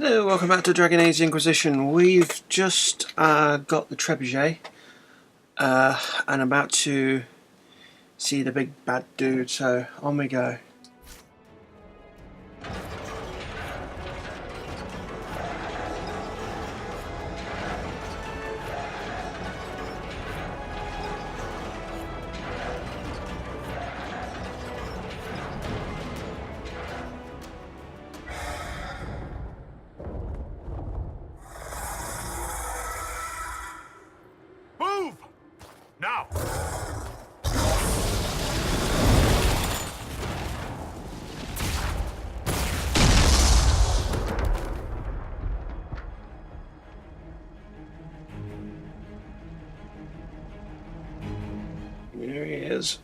Hello, welcome back to Dragon Age Inquisition. We've just got the trebuchet and about to see the big bad dude, so on we go. Now! There he is.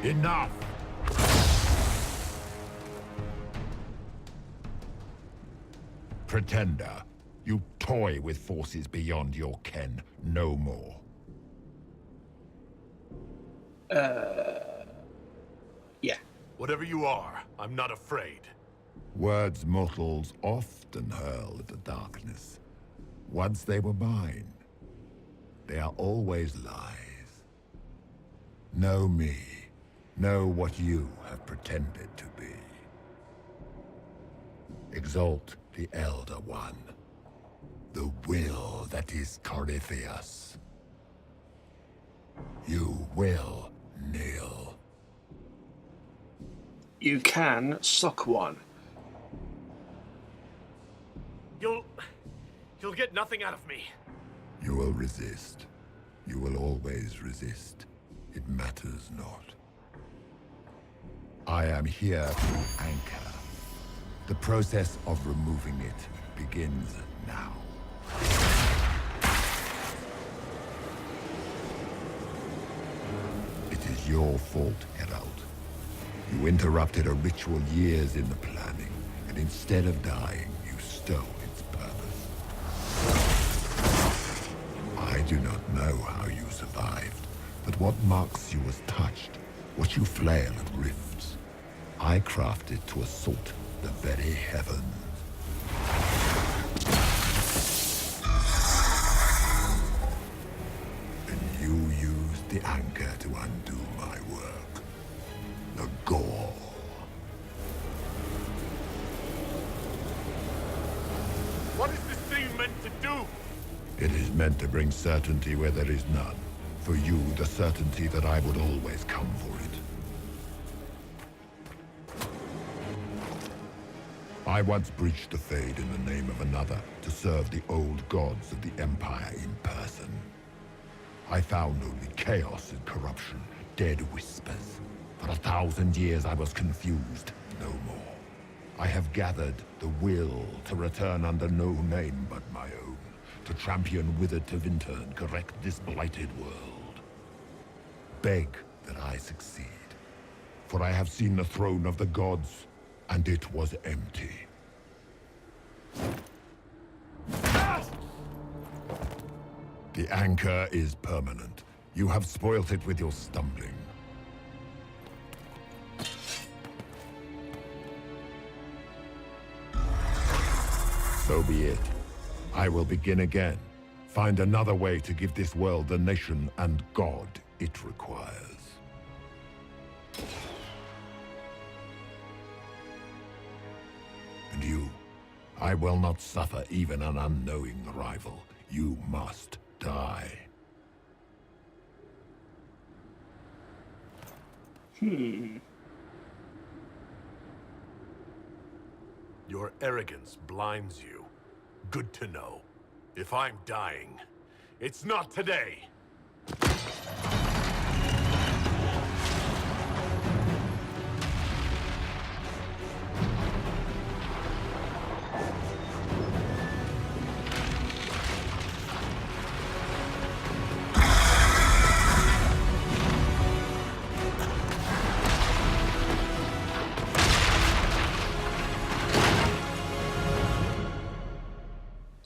Enough! Pretender, you toy with forces beyond your ken no more. Yeah. Whatever you are, I'm not afraid. Words mortals often hurl at the darkness. Once they were mine, they are always lies. Know me. Know what you have pretended to be. Exalt the Elder One. The will that is Corypheus. You will kneel. You can suck one. You'll get nothing out of me. You will resist. You will always resist. It matters not. I am here to anchor. The process of removing it begins now. It is your fault, Herald. You interrupted a ritual years in the planning, and instead of dying, you stole its purpose. I do not know how you survived, but what marks you as touched, what you flail at rifts, I crafted to assault the very heavens. And you used the anchor to undo my work. The gore. What is this thing meant to do? It is meant to bring certainty where there is none. For you, the certainty that I would always come for it. I once breached the Fade in the name of another to serve the old gods of the Empire in person. I found only chaos and corruption, dead whispers. For 1,000 years I was confused, no more. I have gathered the will to return under no name but my own, to champion withered to winter and correct this blighted world. Beg that I succeed, for I have seen the throne of the gods, and it was empty. The anchor is permanent. You have spoilt it with your stumbling. So be it. I will begin again. Find another way to give this world the nation and God it requires. And you, I will not suffer even an unknowing rival. You must die. Your arrogance blinds you. Good to know. If I'm dying, it's not today.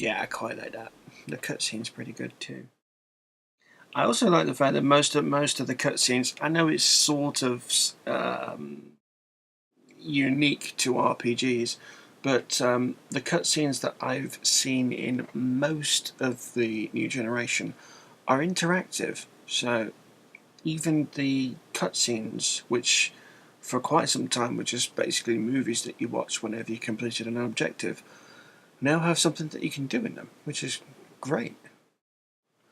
Yeah, I quite like that. The cutscene's pretty good too. I also like the fact that most of the cutscenes, I know it's sort of unique to RPGs, but the cutscenes that I've seen in most of the new generation are interactive. So even the cutscenes, which for quite some time were just basically movies that you watch whenever you completed an objective, now have something that you can do in them, which is great.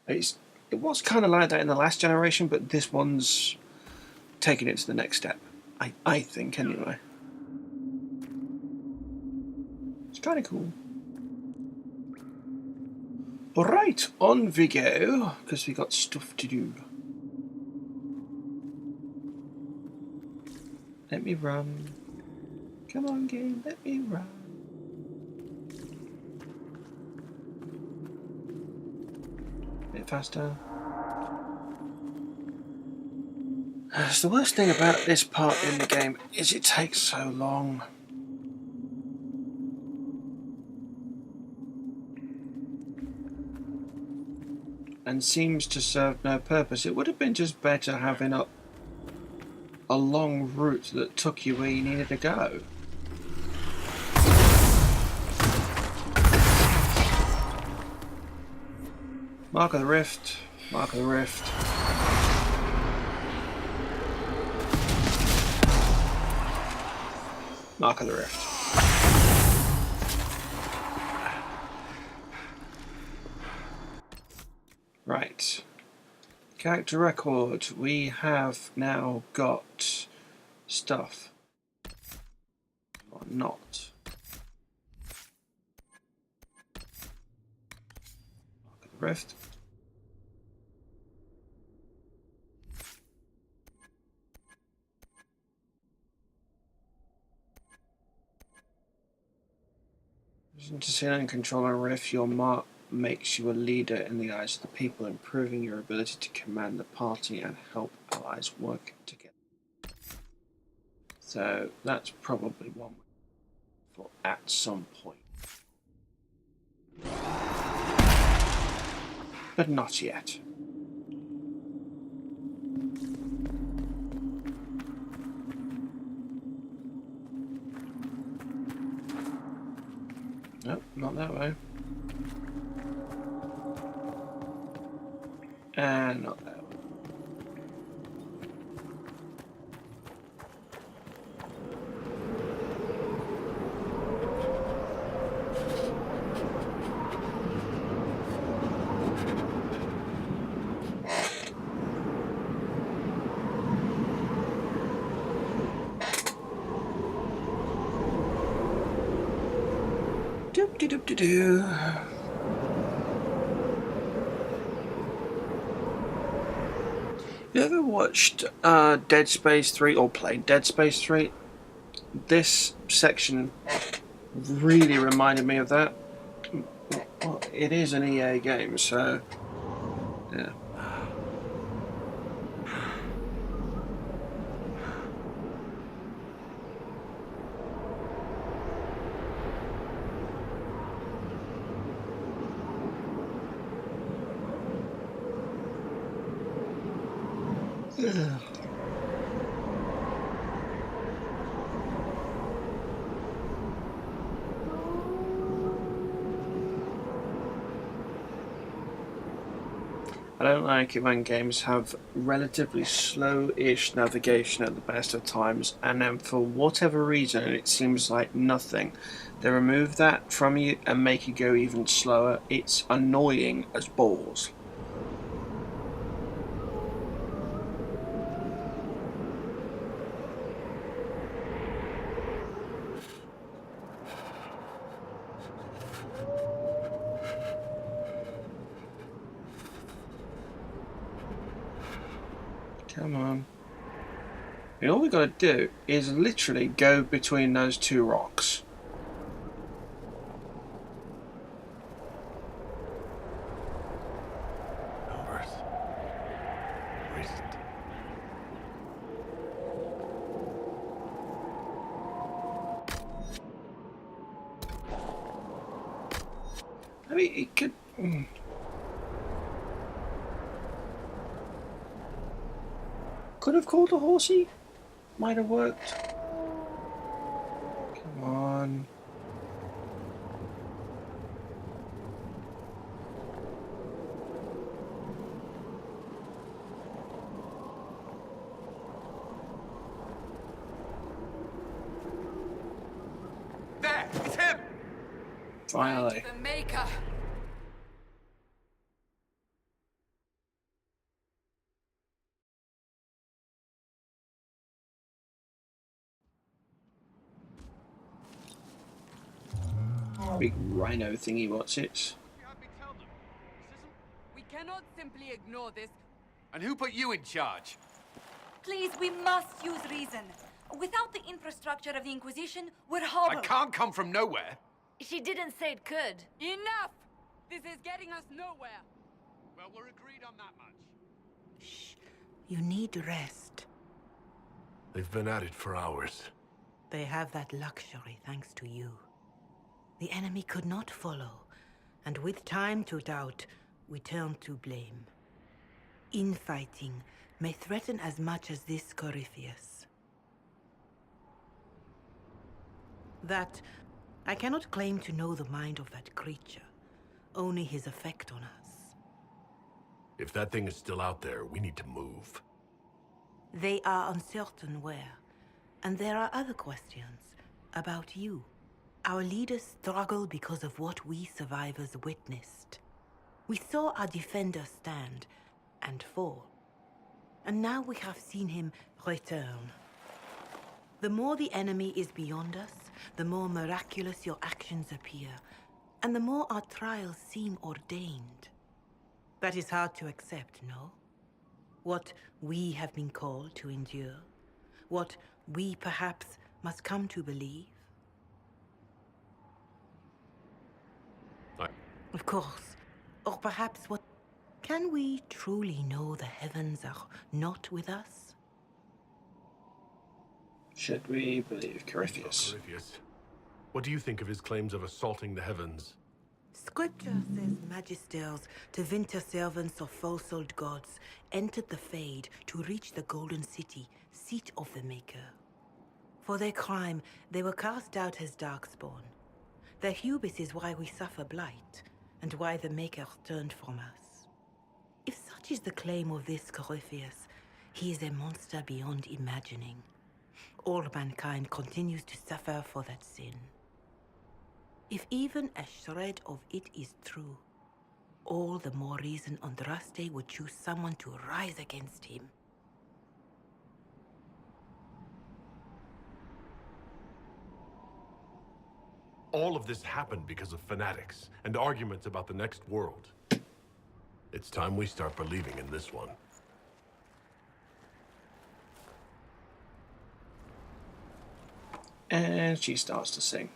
It was kind of like that in the last generation, but this one's taking it to the next step. I think, anyway. It's kind of cool. Alright, on we go, because we got stuff to do. Let me run. Come on, game, let me run. A bit faster. The worst thing about this part in the game is it takes so long. And seems to serve no purpose. It would have been just better having a long route that took you where you needed to go. Mark of the Rift, Mark of the Rift. Mark of the Rift. Right. Character record. We have now got stuff. Or not. Mark of the Rift. To see and control a rift, your mark makes you a leader in the eyes of the people, improving your ability to command the party and help allies work together. So that's probably one for at some point. But not yet. Nope, not that way. And not that way. Doop-de-doop-de-doo. You ever watched Dead Space 3 or played Dead Space 3? This section really reminded me of that. Well, it is an EA game, so yeah. I don't like it when games have relatively slow-ish navigation at the best of times, and then for whatever reason it seems like nothing. They remove that from you and make you go even slower. It's annoying as balls. Come on. And all we got to do is literally go between those two rocks. Numbers. Recent. I mean, it could. Could have called a horsey. Might have worked. Come on. There! It's him! Finally. The Maker! Big rhino thingy, what's it? We cannot simply ignore this. And who put you in charge? Please, we must use reason. Without the infrastructure of the Inquisition, we're I hobbled. can't come from nowhere. She didn't say it could. Enough! This is getting us nowhere. Well, we're agreed on that much. Shh. You need rest. They've been at it for hours. They have that luxury thanks to you. The enemy could not follow, and with time to doubt, we turn to blame. Infighting may threaten as much as this Corypheus. That, I cannot claim to know the mind of that creature, only his effect on us. If that thing is still out there, we need to move. They are uncertain where, and there are other questions about you. Our leaders struggle because of what we survivors witnessed. We saw our defender stand and fall, and now we have seen him return. The more the enemy is beyond us, the more miraculous your actions appear, and the more our trials seem ordained. That is hard to accept, no? What we have been called to endure, what we perhaps must come to believe. Of course. Or perhaps what... Can we truly know the heavens are not with us? Should we believe Corypheus? Corypheus. What do you think of his claims of assaulting the heavens? Scripture says magisters, to winter servants of false-old gods, entered the Fade to reach the Golden City, seat of the Maker. For their crime, they were cast out as darkspawn. Their hubris is why we suffer blight, and why the Maker turned from us. If such is the claim of this Corypheus, he is a monster beyond imagining. All mankind continues to suffer for that sin. If even a shred of it is true, all the more reason Andraste would choose someone to rise against him. All of this happened because of fanatics and arguments about the next world. It's time we start believing in this one. And she starts to sing.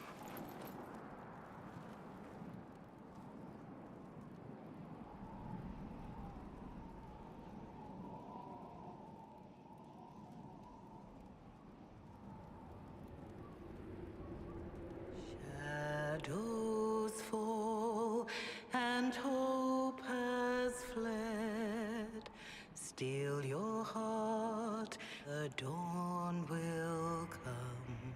Shadows fall and hope has fled. Still your heart, the dawn will come.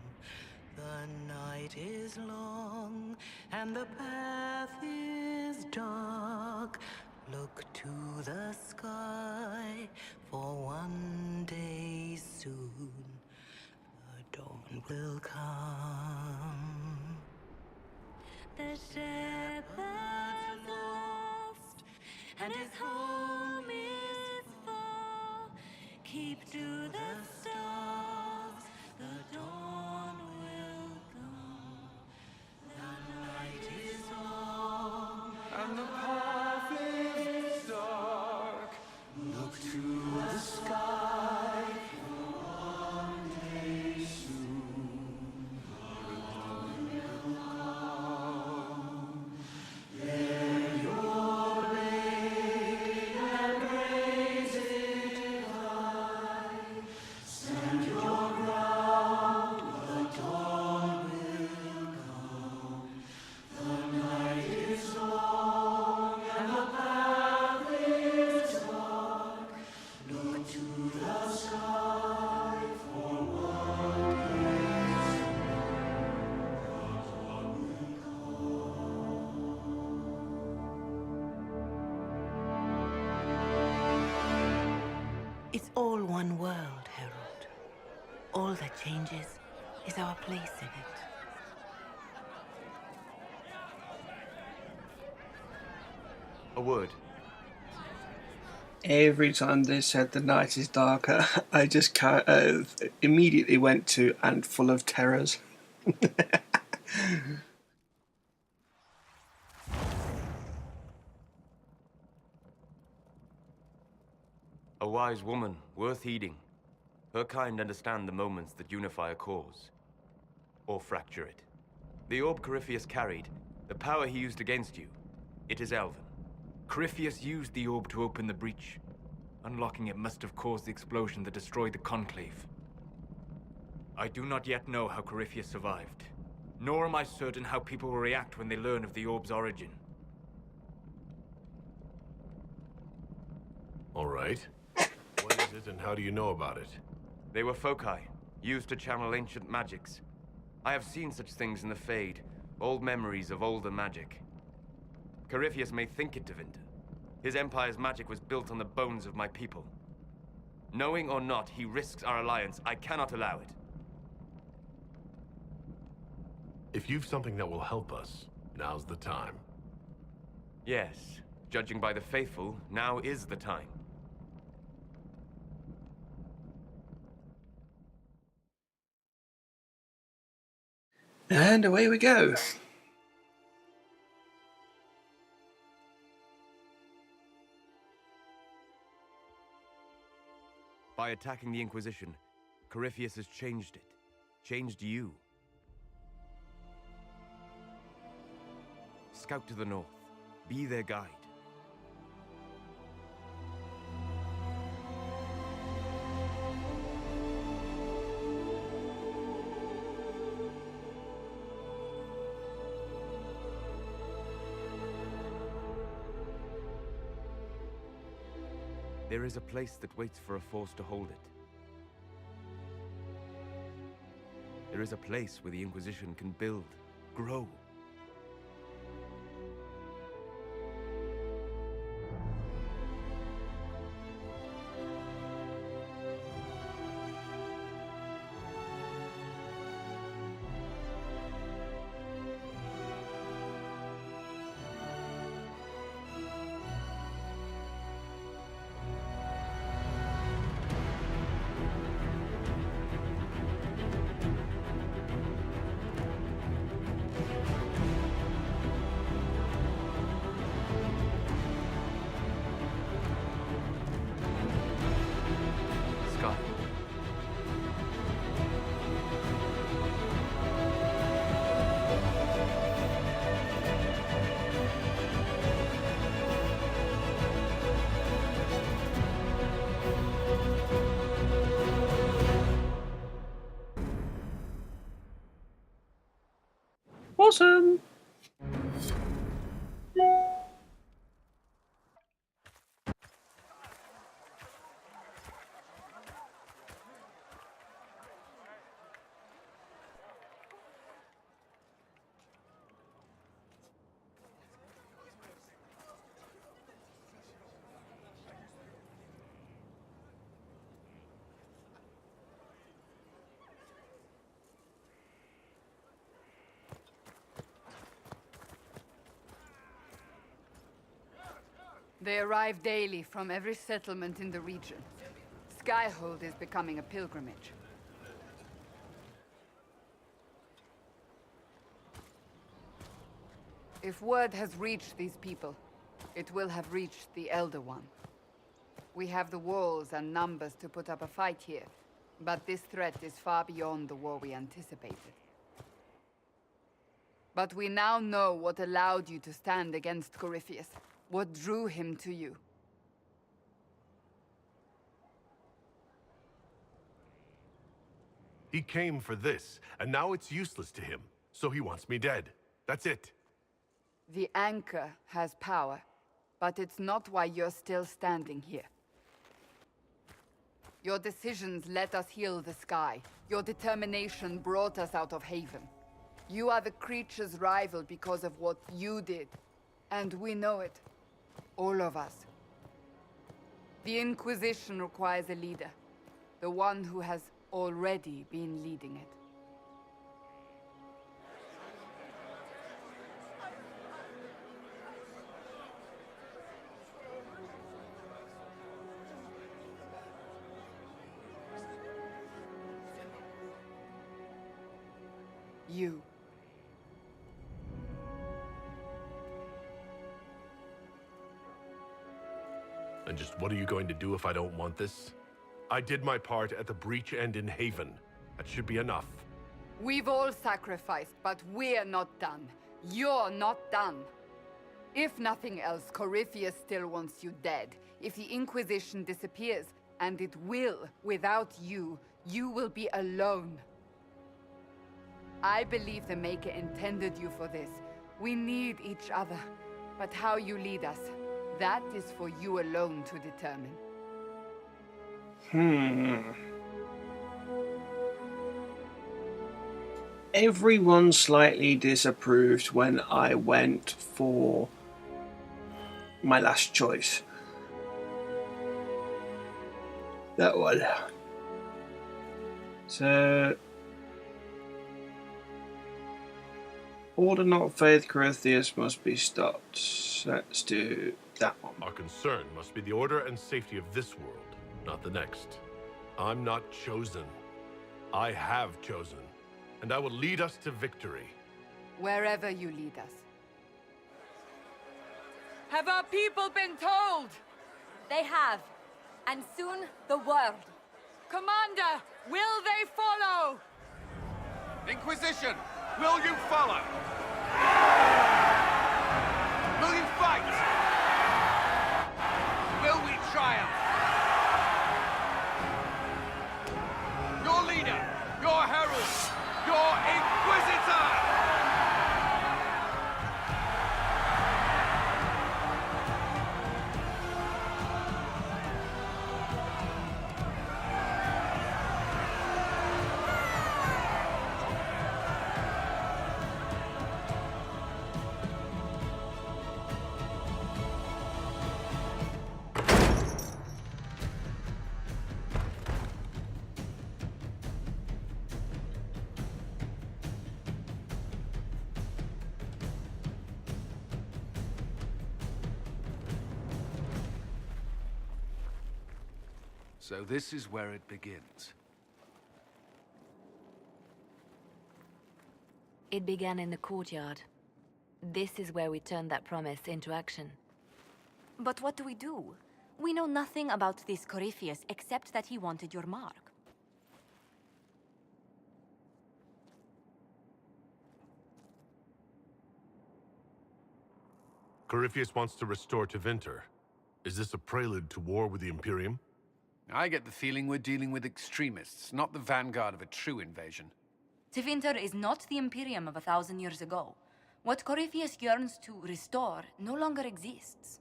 The night is long and the path is dark. Look to the sky, for one day soon the dawn will come. The shepherd's lost, and his home is far. Keep to the stars, the dawn will come. The night is long, And the path is dark. Look to the sky. One day soon, the dawn will come. Bear your babe and raise it high. It's all one world, Herald. All that changes is our place in it. A word. Every time they said the night is darker, I just immediately went to "and full of terrors." A wise woman, worth heeding. Her kind understand the moments that unify a cause. Or fracture it. The orb Corypheus carried, the power he used against you, it is Elven. Corypheus used the orb to open the breach. Unlocking it must have caused the explosion that destroyed the Conclave. I do not yet know how Corypheus survived, nor am I certain how people will react when they learn of the orb's origin. All right. What is it and how do you know about it? They were foci, used to channel ancient magics. I have seen such things in the Fade, old memories of older magic. Corypheus may think it Tevinter. His empire's magic was built on the bones of my people. Knowing or not, he risks our alliance. I cannot allow it. If you've something that will help us, now's the time. Yes, judging by the faithful, now is the time. And away we go. By attacking the Inquisition, Corypheus has changed it. Changed you. Scout to the north. Be their guide. There is a place that waits for a force to hold it. There is a place where the Inquisition can build, grow. Awesome. They arrive daily from every settlement in the region. Skyhold is becoming a pilgrimage. If word has reached these people, it will have reached the Elder One. We have the walls and numbers to put up a fight here, but this threat is far beyond the war we anticipated. But we now know what allowed you to stand against Corypheus. What drew him to you? He came for this, and now it's useless to him, so he wants me dead. That's it. The anchor has power, but it's not why you're still standing here. Your decisions let us heal the sky. Your determination brought us out of Haven. You are the creature's rival because of what you did, and we know it. All of us. The Inquisition requires a leader. The one who has already been leading it. You. And just what are you going to do if I don't want this? I did my part at the breach and in Haven. That should be enough. We've all sacrificed, but we're not done. You're not done. If nothing else, Corypheus still wants you dead. If the Inquisition disappears, and it will, without you, you will be alone. I believe the Maker intended you for this. We need each other. But how you lead us, that is for you alone to determine. Everyone slightly disapproved when I went for my last choice. That one. So, Order not faith Corypheus must be stopped. Let's do that one. Our concern must be the order and safety of this world, not the next. I'm not chosen. I have chosen, and I will lead us to victory. Wherever you lead us. Have our people been told? They have. And soon, the world. Commander, will they follow? Inquisition, will you follow? Will you fight? Will we triumph? Your leader, your herald, your Inquisitor! So this is where it begins. It began in the courtyard. This is where we turned that promise into action. But what do? We know nothing about this Corypheus except that he wanted your mark. Corypheus wants to restore Tevinter. Is this a prelude to war with the Imperium? I get the feeling we're dealing with extremists, not the vanguard of a true invasion. Tevinter is not the Imperium of 1,000 years ago. What Corypheus yearns to restore no longer exists.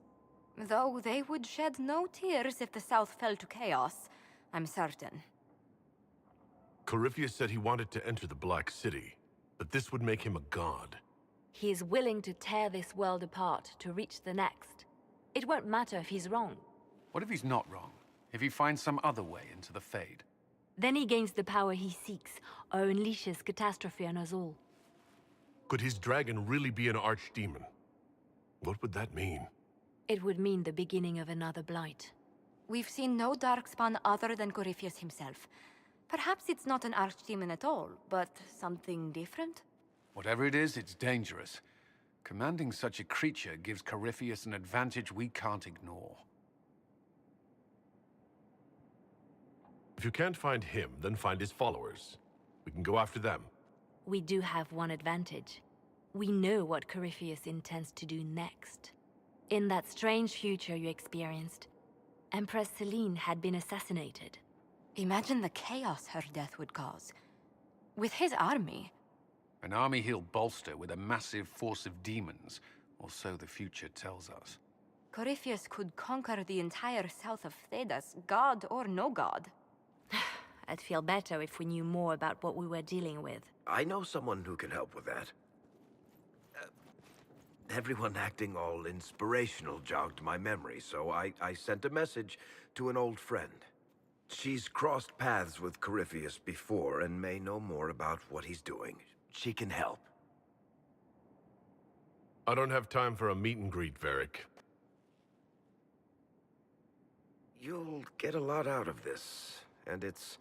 Though they would shed no tears if the South fell to chaos, I'm certain. Corypheus said he wanted to enter the Black City, but this would make him a god. He is willing to tear this world apart to reach the next. It won't matter if he's wrong. What if he's not wrong? If he finds some other way into the Fade? Then he gains the power he seeks, or unleashes catastrophe on us all. Could his dragon really be an archdemon? What would that mean? It would mean the beginning of another blight. We've seen no darkspawn other than Corypheus himself. Perhaps it's not an archdemon at all, but something different? Whatever it is, it's dangerous. Commanding such a creature gives Corypheus an advantage we can't ignore. If you can't find him, then find his followers. We can go after them. We do have one advantage. We know what Corypheus intends to do next. In that strange future you experienced, Empress Selene had been assassinated. Imagine the chaos her death would cause. With his army. An army he'll bolster with a massive force of demons, or so the future tells us. Corypheus could conquer the entire south of Thedas, god or no god. I'd feel better if we knew more about what we were dealing with. I know someone who can help with that. Everyone acting all inspirational jogged my memory, so I sent a message to an old friend. She's crossed paths with Corypheus before and may know more about what he's doing. She can help. I don't have time for a meet and greet, Varric. You'll get a lot out of this, and it's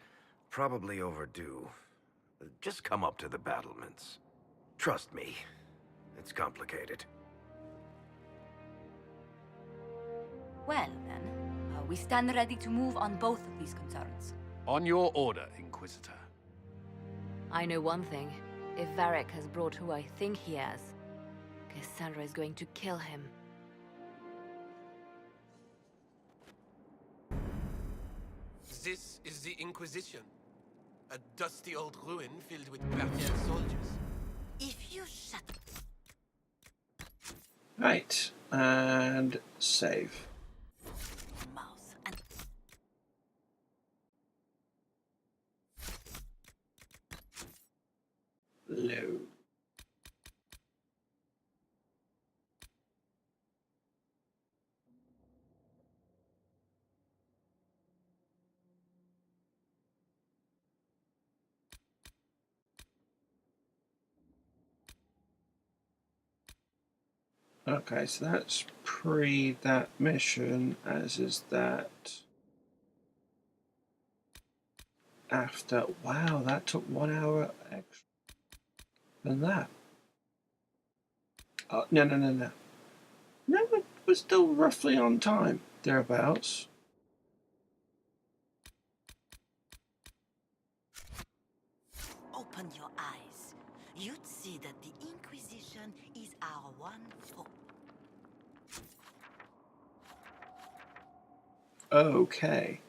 probably overdue. Just come up to the battlements. Trust me, it's complicated. Well, then, we stand ready to move on both of these concerns. On your order, Inquisitor. I know one thing. If Varric has brought who I think he has, Cassandra is going to kill him. This is the Inquisition. A dusty old ruin filled with Parthian soldiers. If you shut... Right, and save. Mouse and... Load. Okay, so that's pre that mission, as is that after. Wow, that took 1 hour extra than that. No. No, we're still roughly on time, thereabouts. Open your eyes. You'd see that the Inquisition is our one foe. Okay.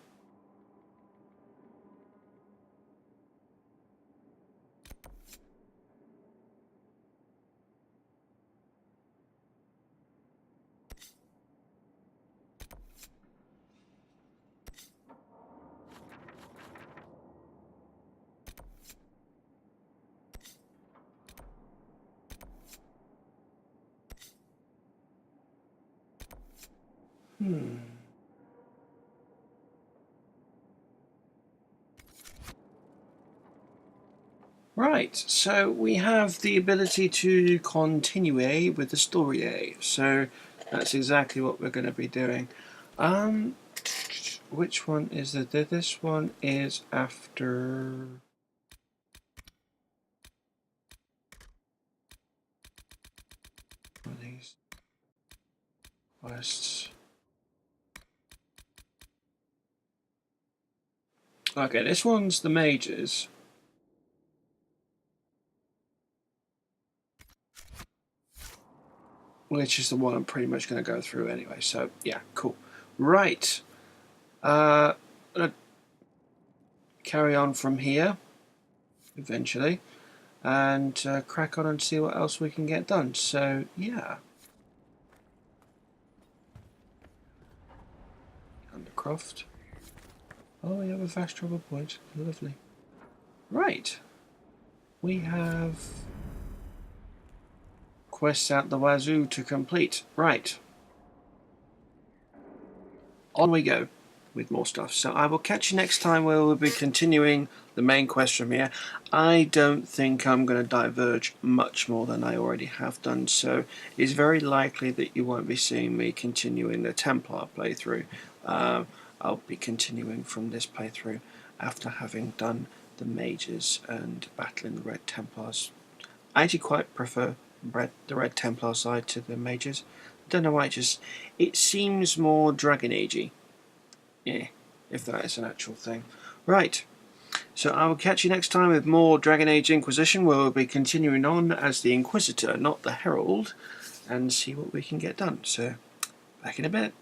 Right, so we have the ability to continue with the story. So that's exactly what we're going to be doing. Which one is it? This one is after... What are these quests? Okay, this one's the mages. Which is the one I'm pretty much going to go through anyway. So, yeah, cool. Right. Carry on from here, eventually. And crack on and see what else we can get done. So, yeah. Undercroft. Oh, we have a fast travel point. Lovely. Right. We have... quests out the wazoo to complete. Right. On we go with more stuff. So I will catch you next time where we'll be continuing the main quest from here. I don't think I'm going to diverge much more than I already have done. So it's very likely that you won't be seeing me continuing the Templar playthrough. I'll be continuing from this playthrough after having done the mages and battling the Red Templars. I actually quite prefer the Red Templar side to the mages. I don't know why, it seems more Dragon Age-y. Yeah, if that is an actual thing. Right, so I will catch you next time with more Dragon Age Inquisition, where we'll be continuing on as the Inquisitor, not the Herald, and see what we can get done. So, back in a bit.